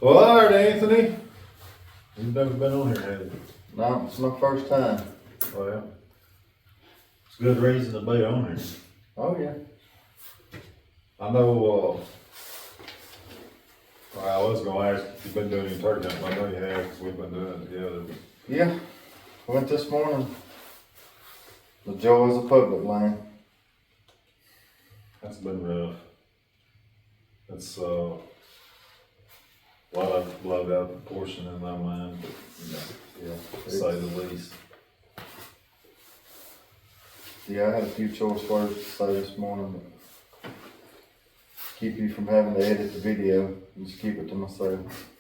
Well, all right, Anthony. You've never been on here, have you? No, it's my first time. Well, it's a good reason to be on here. Oh yeah. I know, well, I was gonna ask if you've been doing any turkey hunting. I know you have, because we've been doing it together. Yeah. Went this morning. The joys of public land. That's been rough. That's, a lot of blowed out proportion in my mind, but, Yeah. to say the least. Yeah, I had a few choice words to say this morning, but keep you from having to edit the video. Just keep it to myself.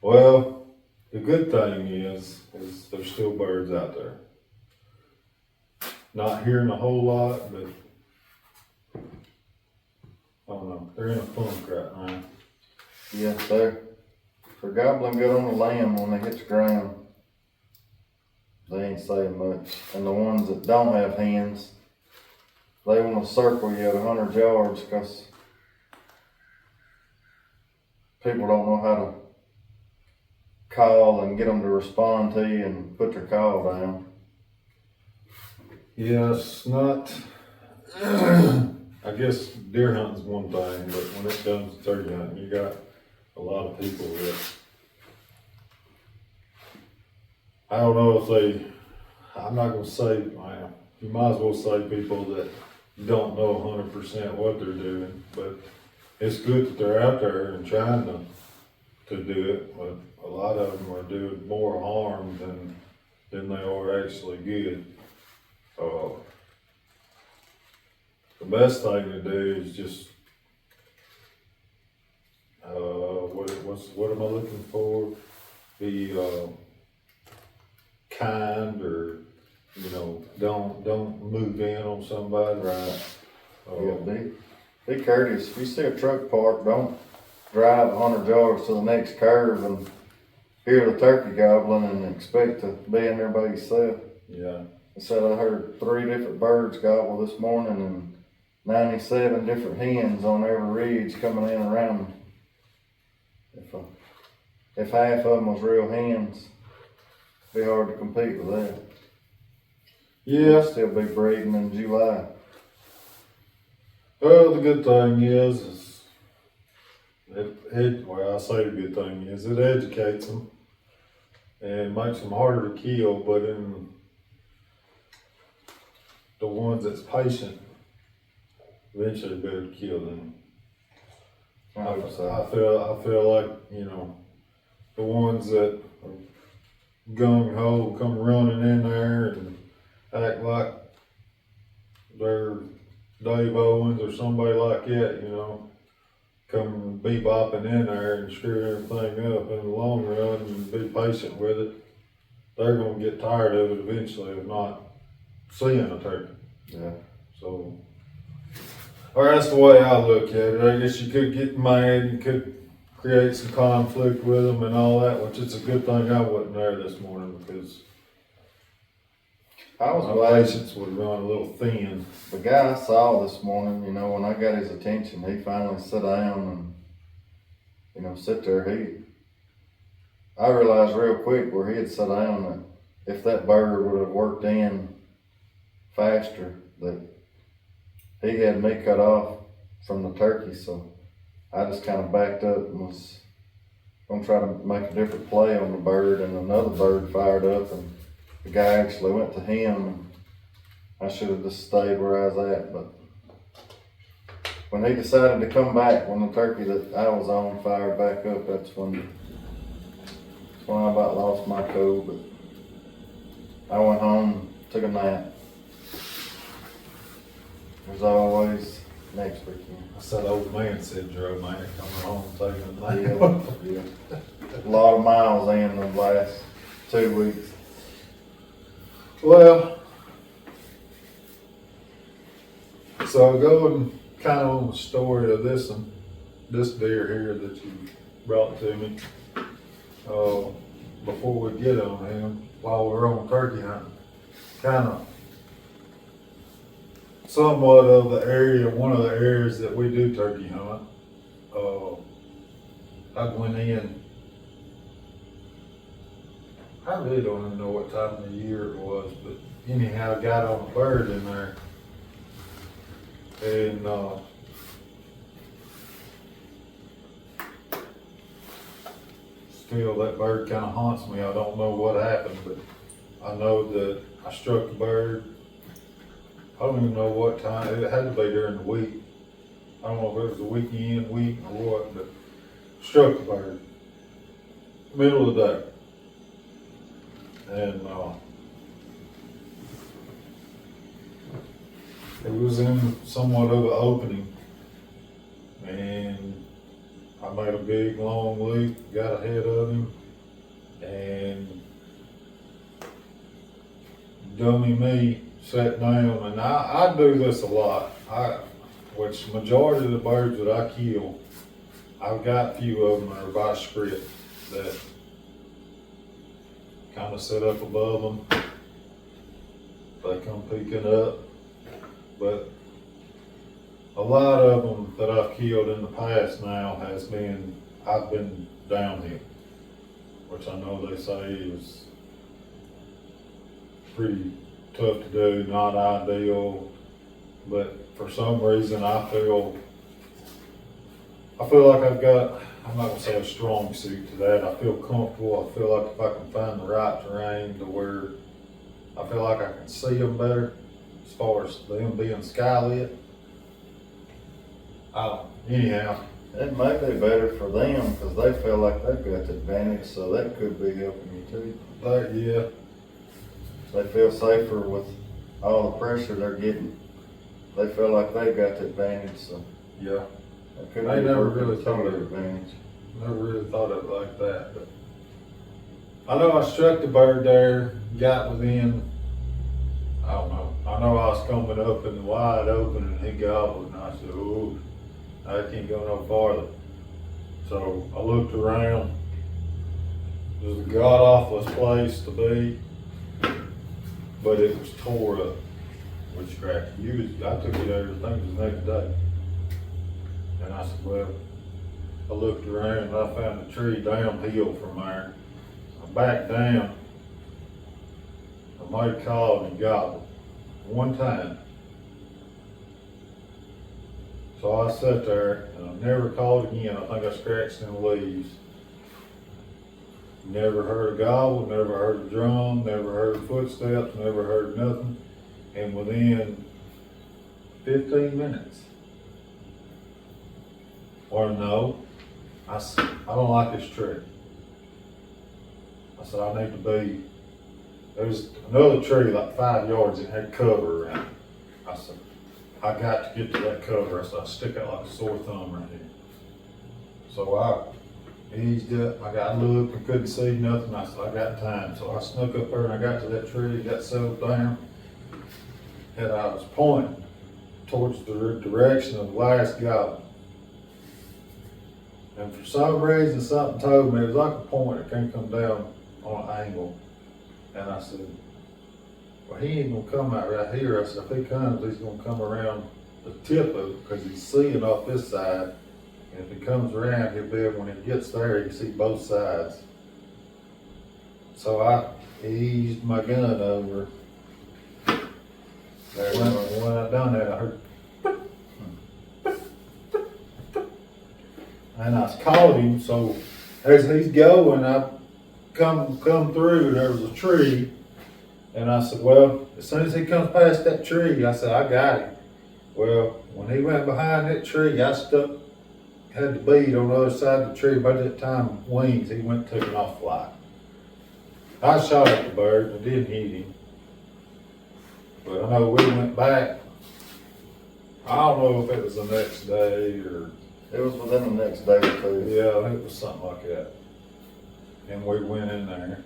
Well, the good thing is there's still birds out there. Not hearing a whole lot, but I don't know. They're in a funk right now. Yeah, they're gobbling good on the lamb when they hit the ground. They ain't saying much. And the ones that don't have hands, they want to circle you at 100 yards because people don't know how to call and get them to respond to you and put their call down. Yeah, it's not. I guess deer hunting's one thing, but when it comes to turkey hunting, you got a lot of people that I don't know if they. I'm not gonna say. Well, you might as well say people that don't know 100% what they're doing, but it's good that they're out there and trying to do it. But a lot of them are doing more harm than they are actually good. The best thing to do is just, what am I looking for? Be, kind, or, don't move in on somebody. Right. Yeah, be courteous. If you see a truck parked, don't drive 100 yards to the next curve and hear the turkey gobbling and expect to be in there by yourself. Yeah. I said I heard 3 different birds gobble this morning and 97 different hens on every ridge coming in around me. If half of them was real hens, it'd be hard to compete with that. Yeah. They'll still be breeding in July. Well, the good thing is well, I say the good thing is it educates them and makes them harder to kill, but in the ones that's patient, eventually better to kill them. I hope so. I feel like, the ones that are gung ho come running in there and act like they're Dave Owens or somebody like that, come bebopping in there and screw everything up in the long run and be patient with it. They're gonna get tired of it eventually of not seeing a turkey. Yeah. So, or that's the way I look at it. I guess you could get mad, you could create some conflict with them and all that, which it's a good thing I wasn't there this morning, because I was my glad patience would run a little thin. the guy I saw this morning, when I got his attention, he finally sat down and, sit there. I realized real quick where he had sat down that if that bird would have worked in faster, that he had me cut off from the turkey. So I just kind of backed up and was gonna try to make a different play on the bird, and another bird fired up and the guy actually went to him, and I should have just stayed where I was at. But when he decided to come back, when the turkey that I was on fired back up, that's when I about lost my cool. But I went home, took a nap. There's always next weekend. That's that old man syndrome, man, coming home taking a nap. Yeah. A lot of miles in the last 2 weeks. Well, so going kind of on the story of this deer here that you brought to me, before we get on him, while we're on turkey hunting, kind of somewhat of the area, one of the areas that we do turkey hunt. I went in, I really don't even know what time of the year it was, but anyhow, I got on a bird in there. And, still that bird kinda haunts me. I don't know what happened, but I know that I struck the bird. I don't even know what time, it had to be during the week. I don't know if it was a weekend, week, or what, but struck the bird. Middle of the day. And, it was in somewhat of an opening. And I made a big long leap, got ahead of him, and dummy me sat down. And I do this a lot. Which majority of the birds that I kill, I've got a few of them that are by script that kind of sit up above them. They come peeking up. But a lot of them that I've killed in the past now I've been downhill, which I know they say is pretty tough to do, not ideal, but for some reason I feel like I've got, I'm not gonna say a strong suit to that. I feel comfortable. I feel like if I can find the right terrain to where I feel like I can see them better as far as them being skylit. Anyhow. It may be better for them because they feel like they've got the advantage, so that could be helping you too. Yeah. They feel safer with all the pressure they're getting. They feel like they've got the advantage, so. Yeah. That could I be never working really to thought your of it. advantage. Never really thought of it like that, but I know I struck the bird there, got within, I don't know. I know I was coming up in the wide open and he gobbled, and I said, "Ooh, I can't go no farther." So I looked around. It was a god awfulest place to be, but it was tore up with scratches. I took it there, I think it was the next day. And I said, well, I looked around and I found a tree downhill from there. I backed down. I made a call and he gobbled one time. So I sat there and I never called again. I think I scratched in the leaves. Never heard a gobble, never heard a drum, never heard footsteps, never heard nothing. And within 15 minutes, or no, I said, I don't like this tree. I said, I need to be, there's another tree like 5 yards that had cover around it. I said, I got to get to that cover. I said, I stick out like a sore thumb right here. So I eased up, I got looked and couldn't see nothing. I said, I got time. So I snuck up there and I got to that tree, got settled down, and I was pointing towards the direction of the last gobble. And for some reason, something told me it was like a point that can't come down on an angle. And I said, well, he ain't gonna come out right here. I said, if he comes, he's gonna come around the tip of it because he's seeing off this side. And if he comes around, he'll be able, when he gets there, he can see both sides. So I eased my gun over. When I done that, I heard, and I called him. So as he's going, I come through. There was a tree, and I said, well, as soon as he comes past that tree, I said, I got him. Well, when he went behind that tree, I had the bead on the other side of the tree. By that time, wings, he went taking off flight. I shot at the bird, and didn't hit him. But I know we went back. I don't know if it was the next day or. It was within the next day or two. Yeah, I think it was something like that. And we went in there.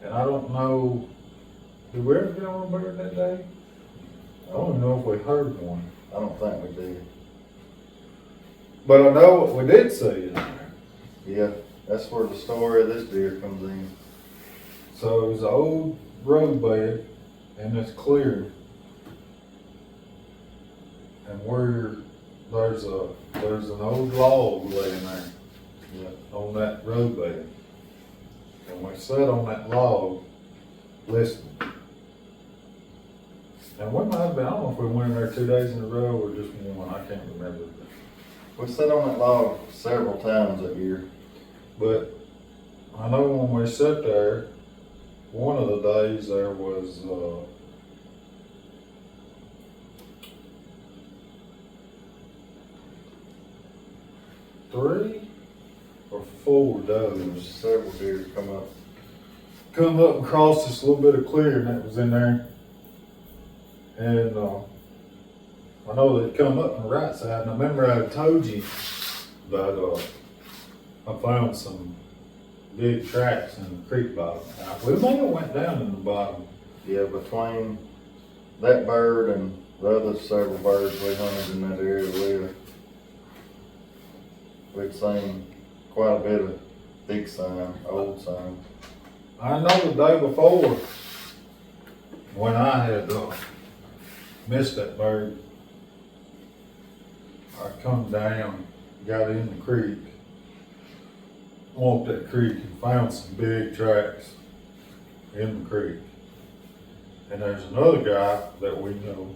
And I don't know, did we ever get on a bird that day? I don't even know if we heard one. I don't think we did. But I know what we did see in there. Yeah, that's where the story of this deer comes in. So it was an old roadbed and it's clear. and there's an old log laying there, on that road bed. And we sat on that log listening. And we might have been, I don't know if we went in there 2 days in a row or just one, I can't remember. We sat on that log several times that year. But I know when we sat there, one of the days there was, 3 or 4 There was does several deer come up and crossed this little bit of clearing that was in there. And I know they'd come up on the right side, and I remember I had told you that I found some big tracks in the creek bottom. Now, we may have went down in the bottom. Yeah, between that bird and the other several birds we hunted in that area, we'd seen quite a bit of big sign, old sign. I know the day before, when I had missed that bird, I come down, got in the creek, walked that creek and found some big tracks in the creek. And there's another guy that we know,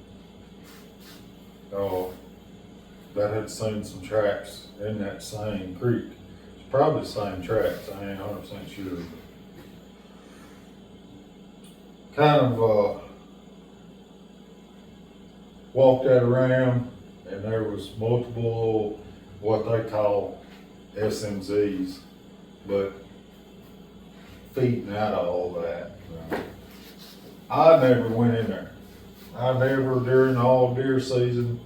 that had seen some tracks in that same creek. It's probably the same tracks, I ain't 100% sure. Kind of walked that around, and there was multiple what they call SMZs, but feeding out of all that. I never went in there. I never, during all deer season,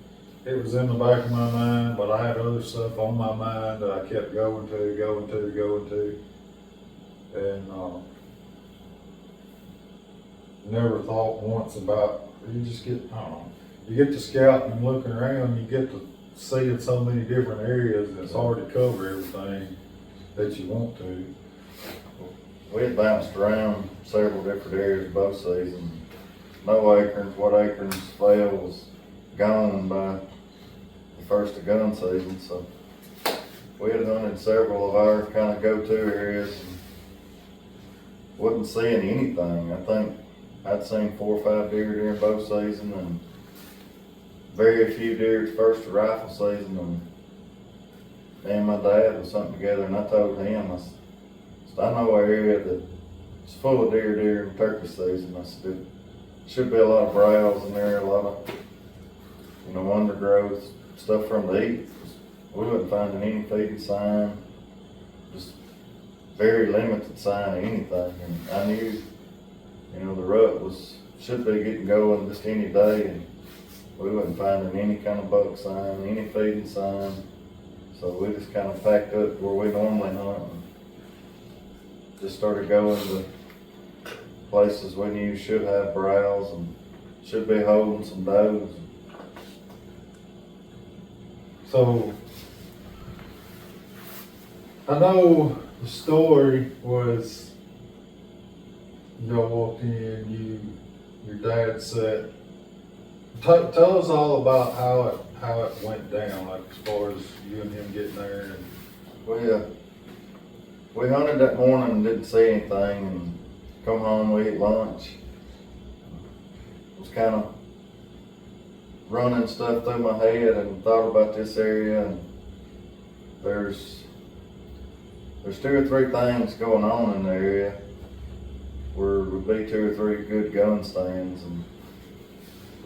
it was in the back of my mind, but I had other stuff on my mind that I kept going to. And never thought once about, you just get, I don't know, you get to scouting and looking around, you get to seeing so many different areas, and it's hard to cover everything that you want to. We had bounced around several different areas both seasons. No acorns, what acorns fell was gone by the first of gun season, so we had hunted several of our kind of go-to areas and wasn't seeing anything. I think I'd seen 4 or 5 deer during both seasons and very few deer first of rifle season, and me and my dad was hunting together, and I told him, I said, I know an area that's full of deer during turkey season. I said, there should be a lot of browse in there, a lot of, undergrowth, stuff from the eat. We wasn't finding any feeding sign, just very limited sign of anything, and I knew, the rut should be getting going just any day, and we wasn't finding any kind of buck sign, any feeding sign. So we just kind of packed up where we normally hunt and just started going to places we knew should have browse and should be holding some does. So, I know the story was, y'all walked in, your dad said, tell us all about how it went down, like as far as you and him getting there. And We hunted that morning and didn't see anything, and come home, we ate lunch. Was kind of running stuff through my head and thought about this area, and there's 2 or 3 things going on in the area where would be 2 or 3 good gun stands. And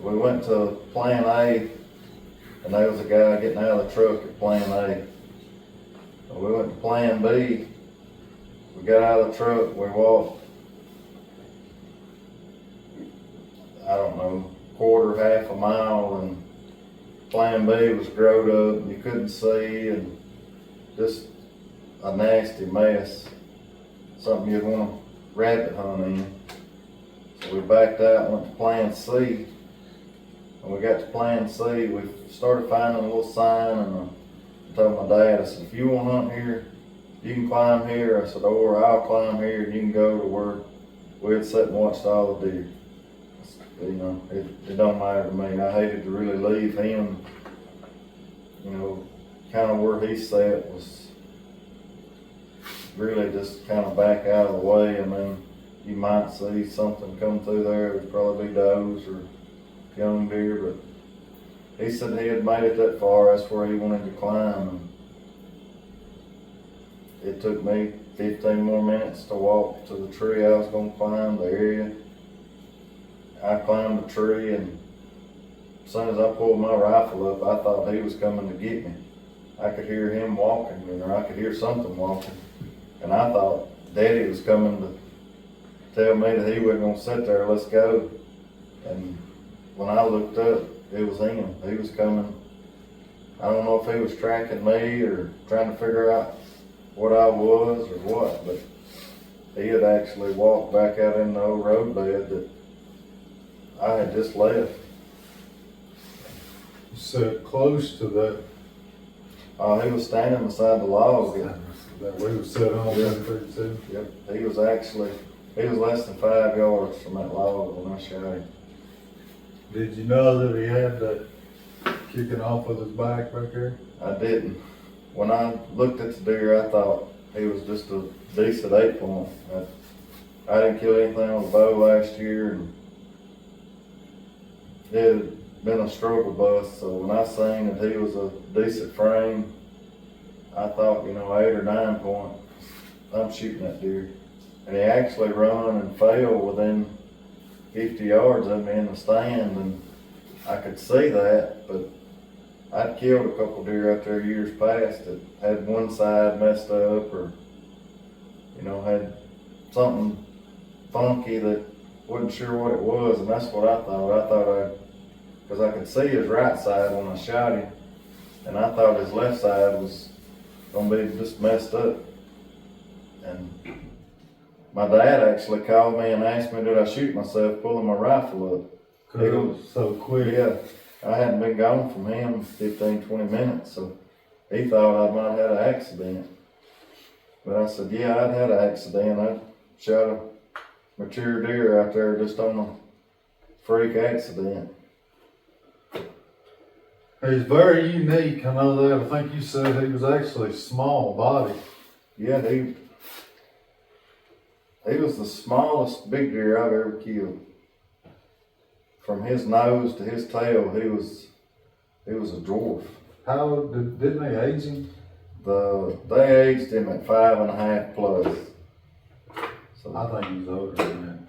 we went to Plan A, and there was a guy getting out of the truck at Plan A. And we went to Plan B. We got out of the truck, we walked, I don't know, half a mile, and Plan B was growed up and you couldn't see, and just a nasty mess. Something you'd want to rabbit hunt in. So we backed out and went to Plan C. When we got to Plan C, we started finding a little sign, and I told my dad, I said, if you want to hunt here, you can climb here. I said, or I'll climb here and you can go to where we had sat and watched all the deer. you know, it don't matter to me. I hated to really leave him, you know, kind of where he sat was really just kind of back out of the way. I mean, you might see something come through there. It'd probably be does or young deer, but he said he had made it that far. That's where he wanted to climb. And it took me 15 more minutes to walk to the tree I was going to climb, the area. I climbed the tree, and as soon as I pulled my rifle up, I thought he was coming to get me. I could hear him walking, or I could hear something walking. And I thought Daddy was coming to tell me that he wasn't gonna sit there, let's go. And when I looked up, it was him. He was coming. I don't know if he was tracking me or trying to figure out what I was or what, but he had actually walked back out in the old roadbed that I had just left. So close to that, He was standing beside the log. that we was set on, Yeah. 32. Yep, he was less than 5 yards from that log when I shot him. Did you know that he had that kicking off of his back back there? I didn't. When I looked at the deer, I thought he was just a decent 8-point. I didn't kill anything with a bow last year, and it had been a struggle bust. So when I seen that he was a decent frame, I thought, 8 or 9 point, I'm shooting that deer. And he actually run and fell within 50 yards of me in the stand, and I could see that, but I'd killed a couple deer out there years past that had one side messed up or, had something funky that wasn't sure what it was, and that's what I thought. Because I could see his right side when I shot him, and I thought his left side was gonna be just messed up. And my dad actually called me and asked me, did I shoot myself pulling my rifle up? Cause it was so quick. Yeah, I hadn't been gone from him 15, 20 minutes, so he thought I might have had an accident. But I said, yeah, I'd had an accident. I shot a mature deer out there just on a freak accident. He's very unique, I know that. I think you said he was actually small body. Yeah, he was the smallest big deer I've ever killed. From his nose to his tail, he was a dwarf. Didn't they age him? They aged him at 5.5 plus. So I think he's older than that.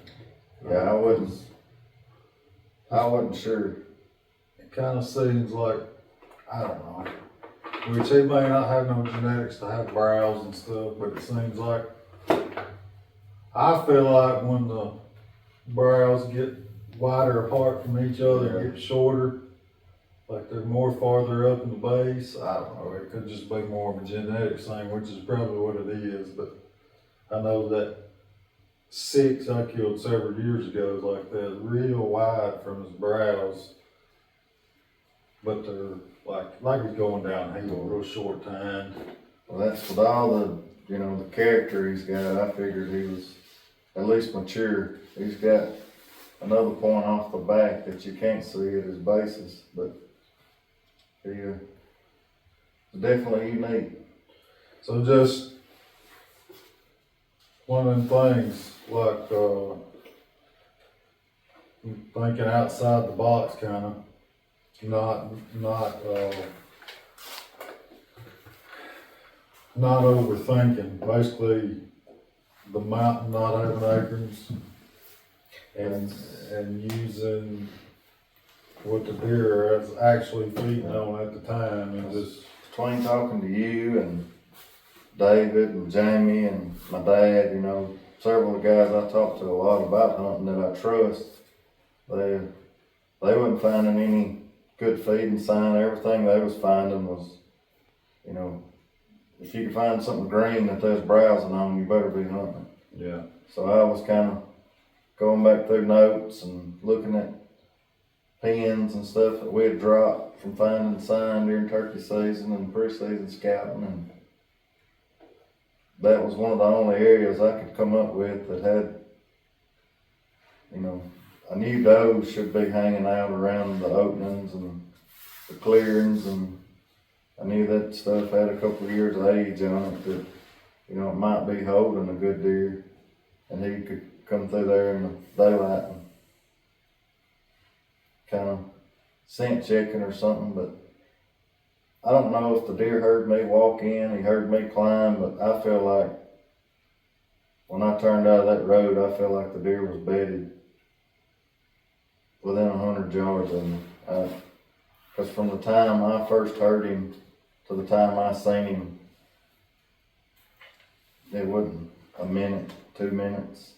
yeah, I wasn't sure. It kind of seems like, I don't know, which he may not have no genetics to have brows and stuff, but it seems like, I feel like when the brows get wider apart from each other and get shorter, like they're more farther up in the base. I don't know, it could just be more of a genetics thing, which is probably what it is, but I know that 6 I killed several years ago is like that, real wide from his brows, but they're like he's going downhill, real short time. Well, that's with all the the character he's got. I figured he was at least mature. He's got another point off the back that you can't see at his bases, but he is definitely unique. So just one of them things, like thinking outside the box, kind of, not overthinking. Basically, the mountain not having acorns, and using what the deer is actually feeding on at the time, and just Between talking to you and David and Jamie and my dad, several of the guys I talked to a lot about hunting that I trust, they wasn't finding any good feeding sign. Everything they was finding was, if you could find something green that there's browsing on, you better be hunting. yeah. So I was kind of going back through notes and looking at pins and stuff that we had dropped from finding sign during turkey season and pre-season scouting, and that was one of the only areas I could come up with that had, a new doe should be hanging out around the openings and the clearings, and I knew that stuff had a couple of years of age on it that, you know, it might be holding a good deer, and he could come through there in the daylight and kind of scent checking or something. But I don't know if the deer heard me walk in, he heard me climb, but I feel like when I turned out of that road, I feel like the deer was bedded within 100 yards of me. Because from the time I first heard him to the time I seen him, it wasn't a minute, 2 minutes,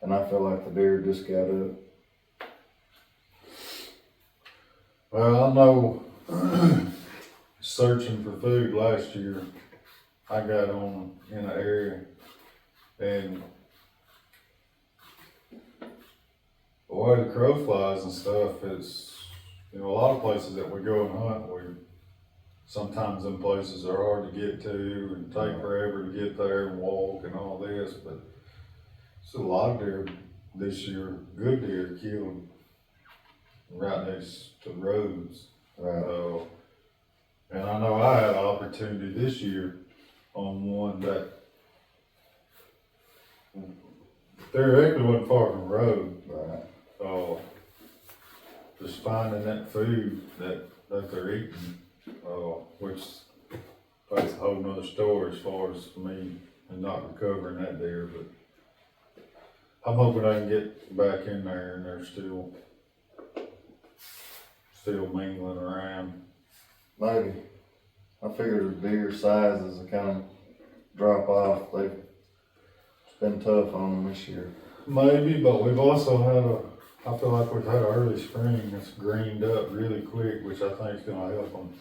and I feel like the deer just got up. Well, I know searching for food last year, I got on in an area, and the way the crow flies and stuff, it's, you know, a lot of places that we go and hunt, sometimes them places are hard to get to and take forever to get there and walk and all this, but it's a lot of deer this year, good deer killed right next to roads. Right. And I know I had an opportunity this year on one that there actually wasn't far from the road. Right. Just finding that food that they're eating, which that's a whole nother story as far as me and not recovering that deer, but I'm hoping I can get back in there and they're still mingling around. Maybe. I figured the deer sizes will kind of drop off. It's been tough on them this year. Maybe, but we've also had I feel like we've had an early spring that's greened up really quick, which I think is gonna help them.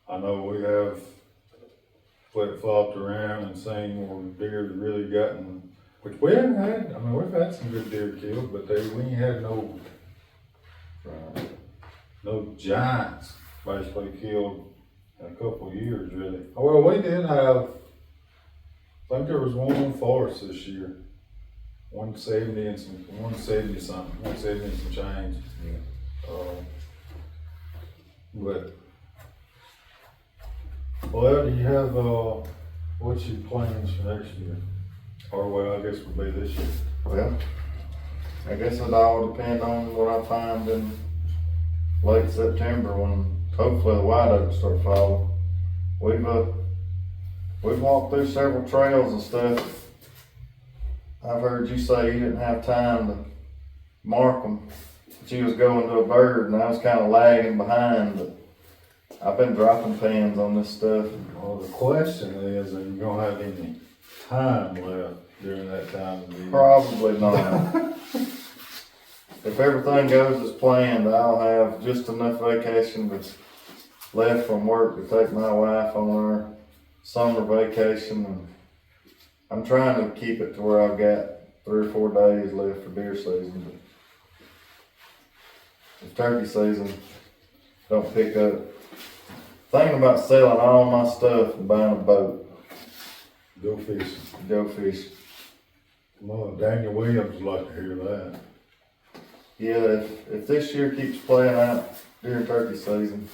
I know we have flip-flopped around and seen where deer have really gotten, which we haven't had. I mean, we've had some good deer killed, but we ain't had no giants basically killed in a couple of years, really. Well, we did have, I think there was one on Forest this year. 170 and some 170 something, 170 and some change. Yeah. But well, do you have what's your plans for next year? Or well, I guess it would be this year. Well, I guess it all depends on what I find in late September when hopefully the white oaks start falling. We've walked through several trails and stuff. I've heard you say you didn't have time to mark them, but you was going to a bird and I was kind of lagging behind, but I've been dropping pins on this stuff. Well, the question is, are you gonna have any time left during that time of the year? Probably not. If everything goes as planned, I'll have just enough vacation that's left from work to take my wife on our summer vacation, and I'm trying to keep it to where I've got 3 or 4 days left for deer season. But if turkey season don't pick up, thinking about selling all my stuff and buying a boat. Go fishing. Go fish. Well, Daniel Williams would like to hear that. Yeah, if this year keeps playing out during turkey season,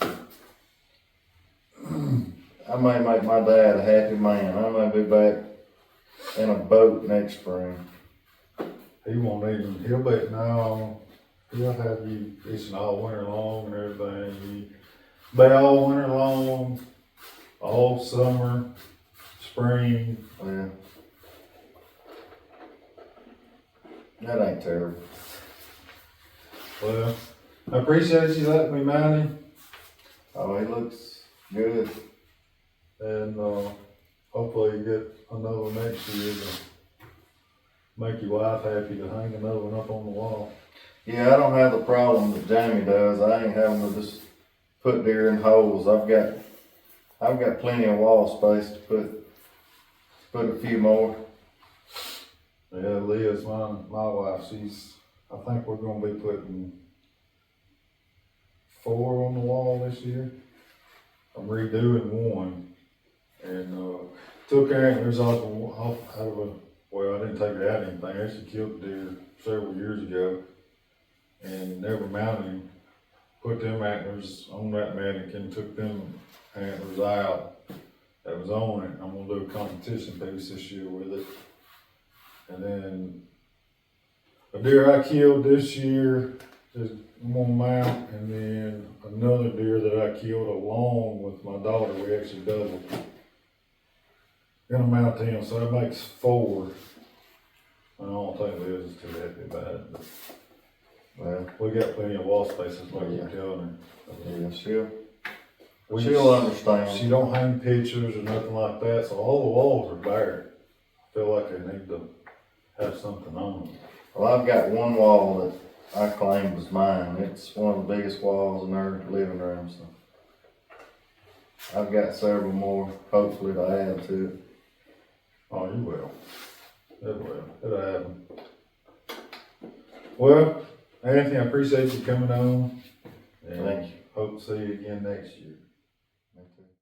I may make my dad a happy man. I may be back in a boat next spring. He won't even, he'll have you fishing all winter long and everything. Be all winter long, all summer, spring. Yeah. That ain't terrible. Well, I appreciate you letting me mount him, Oh, he looks good. and hopefully you get another one next year to make your wife happy to hang another one up on the wall. Yeah, I don't have the problem that Jamie does. I ain't having to just put deer in holes. I've got plenty of wall space to put a few more. Yeah, Leah's my wife. I think we're gonna be putting 4 on the wall this year. I'm redoing one, and took antlers off out of well, I didn't take it out or anything, I actually killed the deer several years ago and never mounted him. Put them antlers on that mannequin, took them antlers out that was on it. I'm gonna do a competition piece this year with it. And then a deer I killed this year, just I'm gonna mount, and then another deer that I killed along with my daughter, we actually doubled. Gonna mount him, so that makes 4. I don't think Liz is too happy about it, but Well, we got plenty of wall spaces, like Yeah. you telling her. yeah, We- she'll understand. She don't hang pictures or nothing like that, so all the walls are bare. Feel like they need to have something on them. Well, I've got one wall that I claim was mine. It's one of the biggest walls in our living room, so. I've got several more, hopefully to add to it. Oh, you will. It will. It'll happen. Well, Anthony, I appreciate you coming on. And Thank you. hope to see you again next year.